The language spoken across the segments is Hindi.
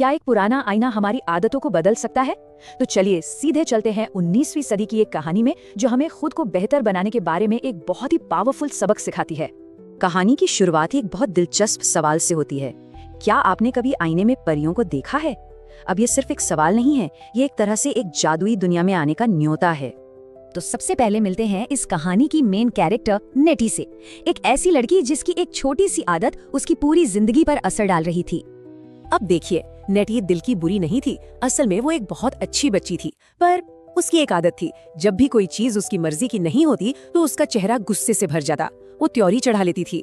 क्या एक पुराना आईना हमारी आदतों को बदल सकता है? तो चलिए सीधे चलते हैं 19वीं सदी की एक कहानी में, जो हमें खुद को बेहतर बनाने के बारे में एक बहुत ही पावरफुल सबक सिखाती है। कहानी की शुरुआत ही एक बहुत दिलचस्प सवाल से होती है। क्या आपने कभी आईने में परियों को देखा है? अब ये सिर्फ एक सवाल नहीं है, ये एक तरह से एक जादुई दुनिया में आने का न्योता है। तो सबसे पहले मिलते हैं इस कहानी की मेन कैरेक्टर नेटी से, एक ऐसी लड़की जिसकी एक छोटी सी आदत उसकी पूरी जिंदगी पर असर डाल रही थी। अब देखिए, नेटी दिल की बुरी नहीं थी, असल में वो एक बहुत अच्छी बच्ची थी। पर उसकी एक आदत थी, जब भी कोई चीज उसकी मर्जी की नहीं होती तो उसका चेहरा गुस्से से भर जाता। वो त्योरी चढ़ा लेती थी।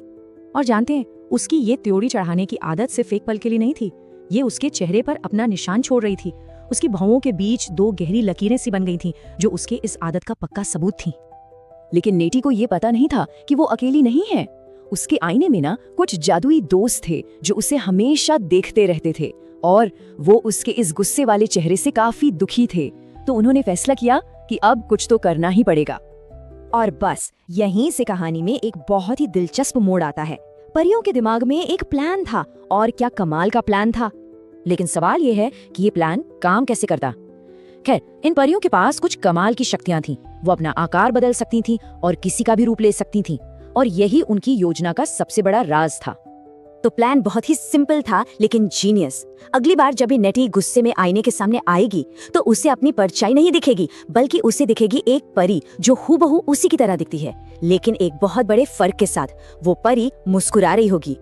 और जानते हैं, उसकी ये त्योरी चढ़ाने की आदत सिर्फ एक पल के लिए नहीं थी, ये उसके चेहरे पर अपना निशान छोड़ रही थी। उसकी भौहों के बीच 2 गहरी लकीरें सी बन गई थीं, जो उसके इस आदत का पक्का सबूत थीं। लेकिन नेटी को ये पता नहीं था कि वो अकेली नहीं है। उसके आईने में ना कुछ जादुई दोस्त थे जो उसे हमेशा देखते रहते थे, और वो उसके इस गुस्से वाले चेहरे से काफी दुखी थे। तो उन्होंने फैसला किया कि अब कुछ तो करना ही पड़ेगा। और बस यहीं से कहानी में एक बहुत ही दिलचस्प मोड़ आता है। परियों के दिमाग में एक प्लान था, और क्या कमाल का प्लान था। लेकिन सवाल ये है कि ये प्लान काम कैसे करता। खैर, इन परियों के पास कुछ कमाल की शक्तियां थीं। वो अपना आकार बदल सकती थीं और किसी का भी रूप ले सकती थीं, और यही उनकी योजना का सबसे बड़ा राज था। तो प्लान बहुत ही सिंपल था, लेकिन जीनियस। अगली बार जब भी नेटी गुस्से में आईने के सामने आएगी तो उसे अपनी परछाई नहीं दिखेगी, बल्कि उसे दिखेगी एक परी जो हूबहू उसी की तरह दिखती है, लेकिन एक बहुत बड़े फर्क के साथ। वो परी मुस्कुरा रही होगी।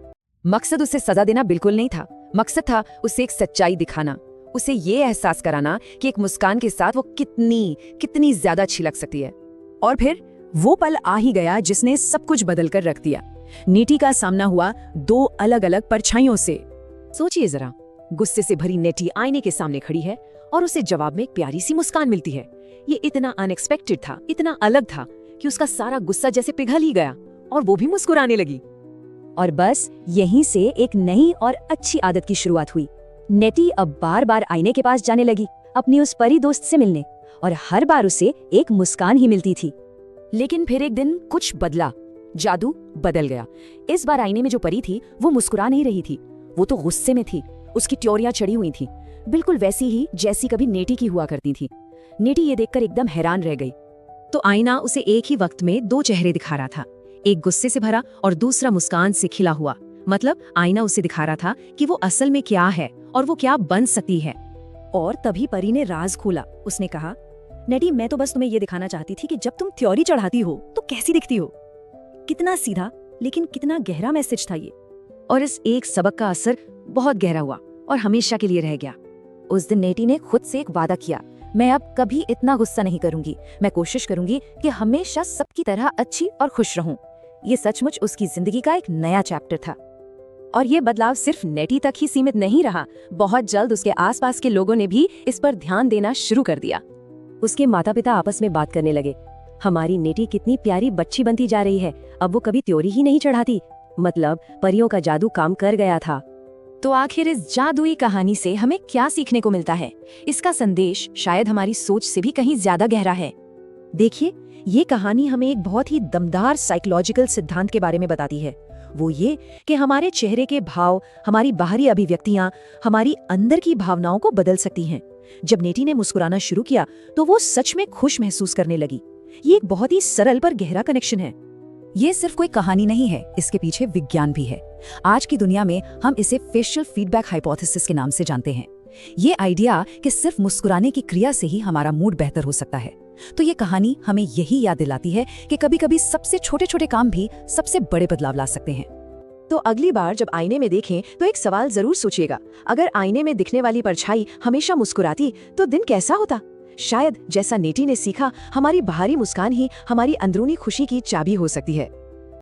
मकसद उसे सजा देना बिल्कुल नहीं था। मकसद था उसे एक सच्चाई दिखाना, उसे ये एहसास कराना कि एक मुस्कान के साथ वो कितनी ज्यादा अच्छी लग सकती है। और फिर वो पल आ ही गया जिसने सब कुछ बदल कर रख दिया। नेटी का सामना हुआ 2 अलग अलग परछाइयों से। सोचिए जरा, गुस्से से भरी नेटी आईने के सामने खड़ी है और उसे जवाब में एक प्यारी सी मुस्कान मिलती है। ये इतना अनएक्सपेक्टेड था, इतना अलग था कि उसका सारा गुस्सा जैसे पिघल ही गया और वो भी मुस्कुराने लगी। और बस यहीं से एक नई और अच्छी आदत की शुरुआत हुई। नेटी अब बार बार आईने के पास जाने लगी अपनी उस परी दोस्त से मिलने, और हर बार उसे एक मुस्कान ही मिलती थी। लेकिन फिर एक दिन कुछ बदला, जादू बदल गया। इस बार आईने में जो परी थी वो मुस्कुरा नहीं रही थी, वो तो गुस्से में थी। उसकी त्योरियां चढ़ी हुई थी, बिल्कुल वैसी ही जैसी कभी नेटी की हुआ करती थी। नेटी ये देखकर एकदम हैरान रह गई। तो आईना उसे एक ही वक्त में 2 चेहरे दिखा रहा था, एक गुस्से से भरा और दूसरा मुस्कान से खिला हुआ। मतलब आईना उसे दिखा रहा था कि वो असल में क्या है और वो क्या बन सकती है। और तभी परी ने राज खोला। उसने कहा, नेटी, मैं तो बस तुम्हें ये दिखाना चाहती थी कि जब तुम त्योरी चढ़ाती हो तो कैसी दिखती हो। कितना सीधा, लेकिन कितना गहरा मैसेज था ये। और इस एक सबक का असर बहुत गहरा हुआ और हमेशा के लिए रह गया। उस दिन नेटी ने खुद से एक वादा किया, मैं अब कभी इतना गुस्सा नहीं करूंगी। मैं कोशिश करूंगी कि हमेशा सबकी तरह अच्छी और खुश रहूं। ये सचमुच उसकी जिंदगी का एक नया चैप्टर था। और ये बदलाव सिर्फ नेटी तक ही सीमित नहीं रहा। बहुत जल्द उसके आसपास के लोगों ने भी इस पर ध्यान देना शुरू कर दिया। उसके माता पिता आपस में बात करने लगे, हमारी नेटी कितनी प्यारी बच्ची बनती जा रही है, अब वो कभी त्योरी ही नहीं चढ़ाती। मतलब परियों का जादू काम कर गया था। तो आखिर इस जादुई कहानी से हमें क्या सीखने को मिलता है? इसका संदेश शायद हमारी सोच से भी कहीं ज्यादा गहरा है। देखिए, ये कहानी हमें एक बहुत ही दमदार साइकोलॉजिकल सिद्धांत के बारे में बताती है। वो ये कि हमारे चेहरे के भाव, हमारी बाहरी अभिव्यक्तियां हमारी अंदर की भावनाओं को बदल सकती हैं। जब नेटी ने मुस्कुराना शुरू किया तो वो सच में खुश महसूस करने लगी। ये एक बहुत ही सरल पर गहरा कनेक्शन है। ये सिर्फ कोई कहानी नहीं है, इसके पीछे विज्ञान भी है। आज की दुनिया में हम इसे फेशियल फीडबैक हाइपोथेसिस के नाम से जानते हैं। ये आइडिया कि सिर्फ मुस्कुराने की क्रिया से ही हमारा मूड बेहतर हो सकता है। तो ये कहानी हमें यही याद दिलाती है कि कभी-कभी सबसे छोटे-छोटे काम भी सबसे बड़े बदलाव ला सकते हैं। तो अगली बार जब आईने में देखें तो एक सवाल जरूर सोचिएगा, अगर आईने में दिखने वाली परछाई हमेशा मुस्कुराती तो दिन कैसा होता? शायद जैसा नेटी ने सीखा, हमारी बाहरी मुस्कान ही हमारी अंदरूनी खुशी की चाबी हो सकती है।